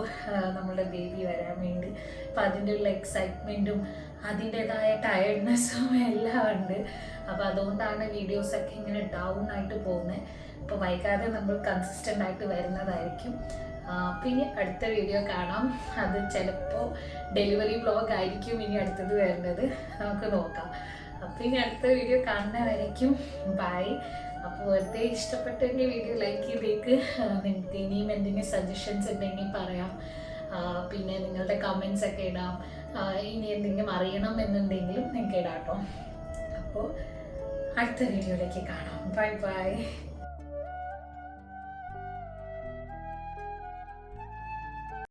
നമ്മുടെ ബേബി വരാൻ വേണ്ടി. അപ്പം അതിൻ്റെ ഉള്ള എക്സൈറ്റ്മെൻറ്റും അതിൻ്റെതായ ടയർഡ്നെസ്സും എല്ലാം ഉണ്ട്. അപ്പോൾ അതുകൊണ്ടാണ് വീഡിയോസൊക്കെ ഇങ്ങനെ ഡൗൺ ആയിട്ട് പോകുന്നത്. അപ്പോൾ വൈകാതെ നമ്മൾ കൺസിസ്റ്റൻ്റ് ആയിട്ട് വരുന്നതായിരിക്കും. പിന്നെ അടുത്ത വീഡിയോ കാണാം. അത് ചിലപ്പോൾ ഡെലിവറി വ്ലോഗ് ആയിരിക്കും ഇനി അടുത്തത് വരുന്നത്, നമുക്ക് നോക്കാം. അപ്പോൾ ഇനി അടുത്ത വീഡിയോ കാണുന്നവരായിരിക്കും. ബൈ. അപ്പോൾ വെറുതെ ഇഷ്ടപ്പെട്ടെങ്കിൽ വീഡിയോ ലൈക്ക് ചെയ്തേക്ക്. നിങ്ങൾക്ക് ഇനിയും എന്തെങ്കിലും സജഷൻസ് ഉണ്ടെങ്കിൽ പറയാം. പിന്നെ നിങ്ങളുടെ കമൻസ് ഒക്കെ ഇടാം. ഇനി എന്തെങ്കിലും അറിയണം എന്നുണ്ടെങ്കിലും നിങ്ങൾക്ക് ഇടാം കേട്ടോ. അപ്പോൾ അടുത്ത വീഡിയോയിലേക്ക് കാണാം. Bye bye.